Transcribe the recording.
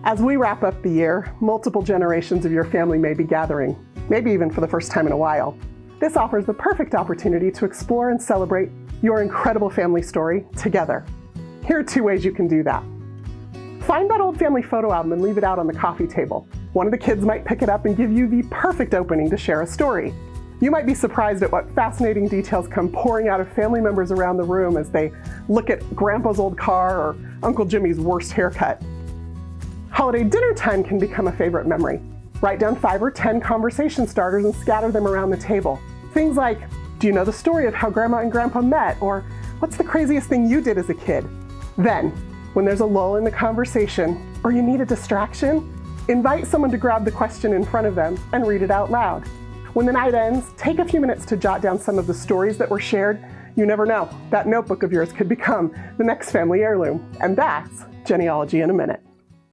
As we wrap up the year, multiple generations of your family may be gathering, maybe even for the first time in a while. This offers the perfect opportunity to explore and celebrate your incredible family story together. Here are 2 ways you can do that. Find that old family photo album and leave it out on the coffee table. One of the kids might pick it up and give you the perfect opening to share a story. You might be surprised at what fascinating details come pouring out of family members around the room as they look at Grandpa's old car or Uncle Jimmy's worst haircut. Holiday dinner time can become a favorite memory. Write down 5 or 10 conversation starters and scatter them around the table. Things like, do you know the story of how Grandma and Grandpa met? Or what's the craziest thing you did as a kid? Then, when there's a lull in the conversation or you need a distraction, invite someone to grab the question in front of them and read it out loud. When the night ends, take a few minutes to jot down some of the stories that were shared. You never know, that notebook of yours could become the next family heirloom. And that's genealogy in a minute.